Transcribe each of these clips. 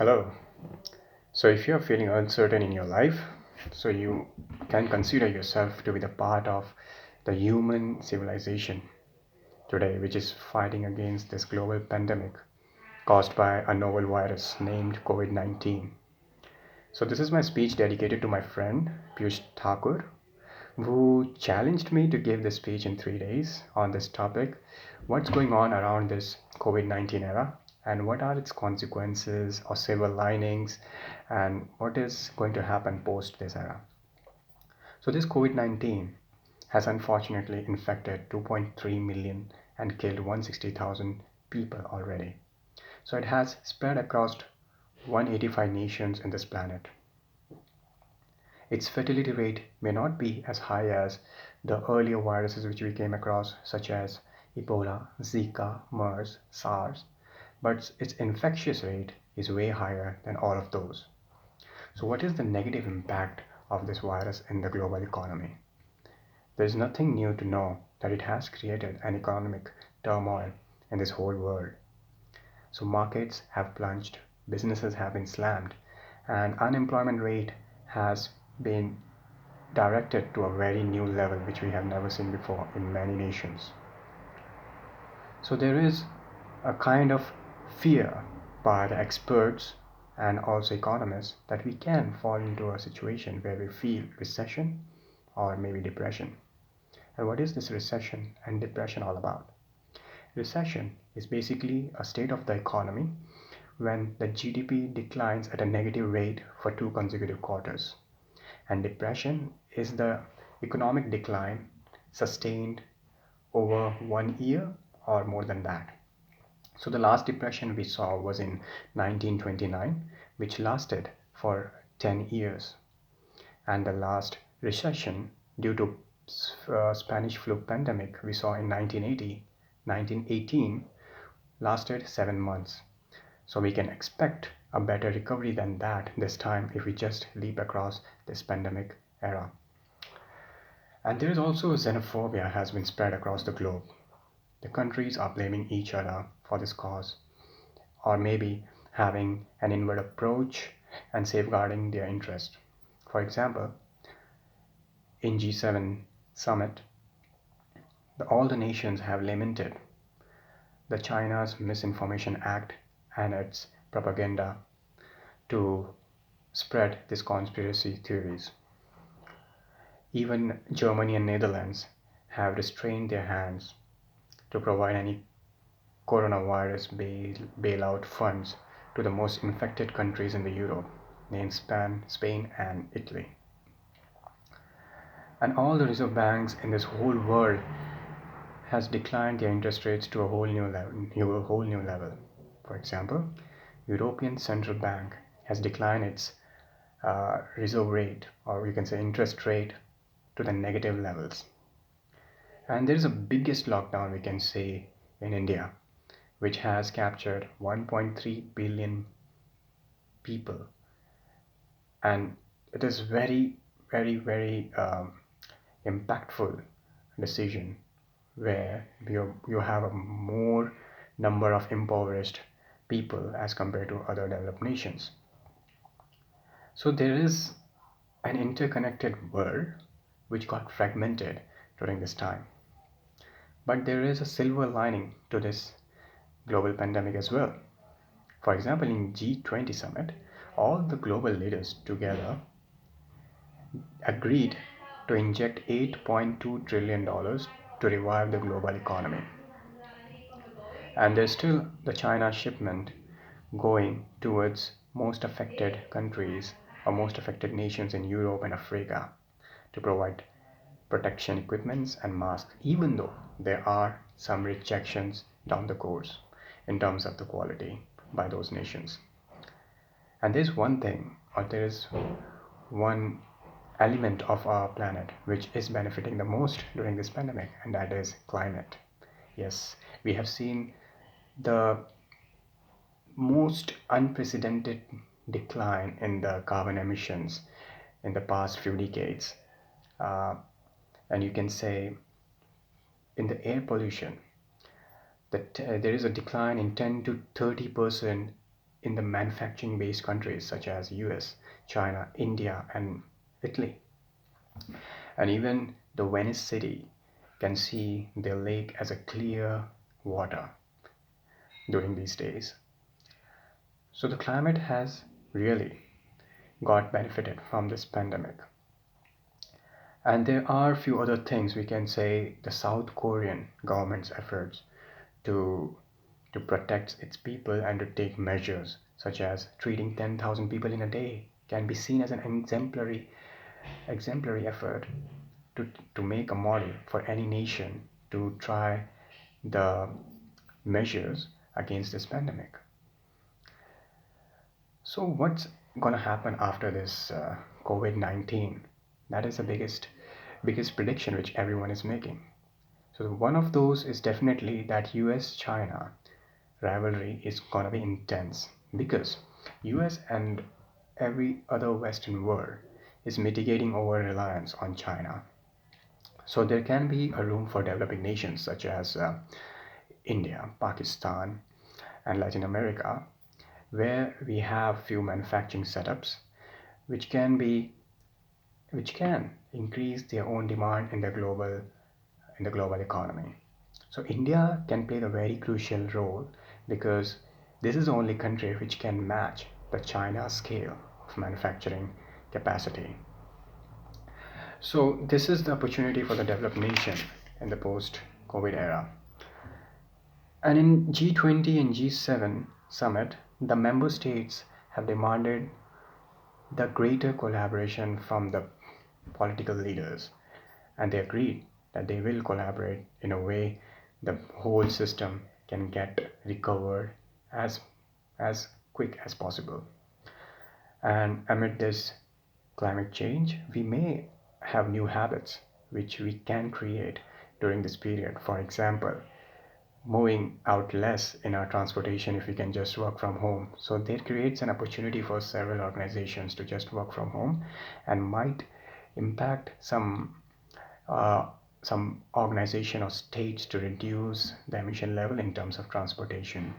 Hello. So, if you're feeling uncertain in your life, so you can consider yourself to be the part of the human civilization today, which is fighting against this global pandemic caused by a novel virus named COVID 19. So, this is my speech dedicated to my friend Piyush Thakur, who challenged me to give this speech in 3 days on this topic: what's going on around this COVID 19 era, and what are its consequences or silver linings, and what is going to happen post this era. So, this COVID 19 has unfortunately infected 2.3 million and killed 160,000 people already. So, it has spread across 185 nations in this planet. Its fatality rate may not be as high as the earlier viruses which we came across, such as Ebola, Zika, MERS, SARS, but its infectious rate is way higher than all of those. So, what is the negative impact of this virus in the global economy? There is nothing new to know that it has created an economic turmoil in this whole world. So, markets have plunged, businesses have been slammed, and unemployment rate has been directed to a very new level which we have never seen before in many nations. So there is a kind of fear by the experts and also economists that we can fall into a situation where we feel recession or maybe depression. And what is this recession and depression all about? Recession is basically a state of the economy when the GDP declines at a negative rate for two consecutive quarters. And depression is the economic decline sustained over 1 year or more than that. So the last depression we saw was in 1929, which lasted for 10 years. And the last recession due to Spanish flu pandemic we saw in 1918 lasted 7 months. So we can expect a better recovery than that this time if we just leap across this pandemic era. And there is also xenophobia has been spread across the globe. The countries are blaming each other for this cause, or maybe having an inward approach and safeguarding their interest. For example, in G7 summit, all the nations have lamented the China's Misinformation Act and its propaganda to spread these conspiracy theories. Even Germany and Netherlands have restrained their hands to provide any coronavirus bailout funds to the most infected countries in the Europe, named Spain and Italy. And all the reserve banks in this whole world has declined their interest rates to a whole new level. For example, European Central Bank has declined its reserve rate, or you can say interest rate, to the negative levels. And there is a biggest lockdown we can say in India, which has captured 1.3 billion people, and it is very impactful decision where you have a more number of impoverished people as compared to other developed nations. So there is an interconnected world which got fragmented during this time. But there is a silver lining to this global pandemic as well. For example, in G20 summit, all the global leaders together agreed to inject $8.2 trillion to revive the global economy. And there's still the China shipment going towards most affected countries or most affected nations in Europe and Africa to provide protection equipments and masks, even though there are some rejections down the course in terms of the quality by those nations. And there's one thing, or there is one element of our planet which is benefiting the most during this pandemic, and that is climate. Yes, we have seen the most unprecedented decline in the carbon emissions in the past few decades. Uh, and you can say in the air pollution that there is a decline in 10 to 30% in the manufacturing based countries such as US, China, India, and Italy. And even the Venice city can see the lake as a clear water during these days. So the climate has really got benefited from this pandemic. And there are a few other things we can say the South Korean government's efforts to to protect its people and to take measures such as treating 10,000 people in a day can be seen as an exemplary effort to, to make a model for any nation to try the measures against this pandemic. So what's going to happen after this COVID-19? That is the biggest prediction which everyone is making. So one of those is definitely that US China rivalry is going to be intense because US and every other western world is mitigating over reliance on China. So there can be a room for developing nations such as India, Pakistan, and Latin America where we have few manufacturing setups which can be which can increase their own demand in the global economy. So India can play the very crucial role because this is the only country which can match the China scale of manufacturing capacity. So this is the opportunity for the developed nation in the post-COVID era. And in G20 and G7 summit, the member states have demanded the greater collaboration from the political leaders, and they agreed that they will collaborate in a way the whole system can get recovered as quick as possible. And amid this climate change, we may have new habits which we can create during this period. For example, moving out less in our transportation if we can just work from home. So that creates an opportunity for several organizations to just work from home and might impact uh, some organization or states to reduce the emission level in terms of transportation.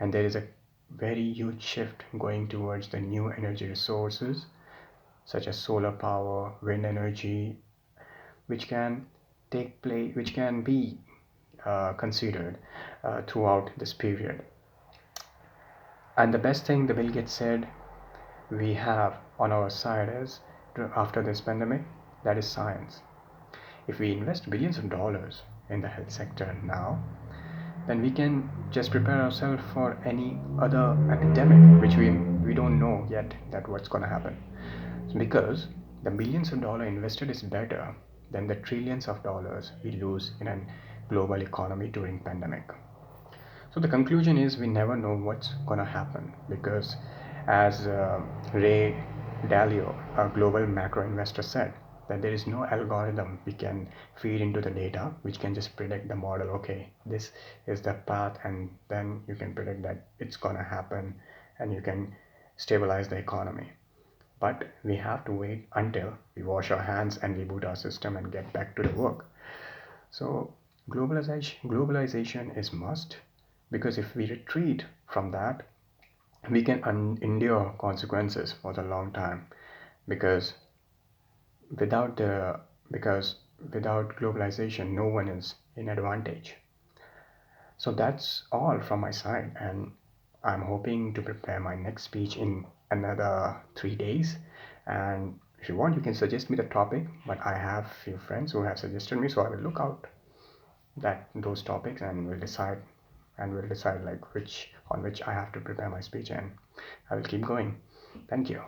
And there is a very huge shift going towards the new energy resources such as solar power, wind energy, which can be considered throughout this period. And the best thing the Bill Gates said we have on our side is after this pandemic, that is science. If we invest billions of dollars in the health sector now, then we can just prepare ourselves for any other epidemic which we don't know yet that what's going to happen. Because the millions of dollars invested is better than the trillions of dollars we lose in a global economy during pandemic. So the conclusion is we never know what's gonna happen because, as Ray Dalio, a global macro investor, said, that there is no algorithm we can feed into the data which can just predict the model. Okay, this is the path, and then you can predict that it's gonna happen, and you can stabilize the economy. But we have to wait until we wash our hands and reboot our system and get back to the work. So globalization is must because if we retreat from that, we can endure consequences for the long time because without the because without globalization, no one is in advantage. So that's all from my side, and I'm hoping to prepare my next speech in another 3 days. And if you want, you can suggest me the topic, but I have few friends who have suggested me, so I will look out that those topics and we'll decide like which I have to prepare my speech, and I will keep going. Thank you.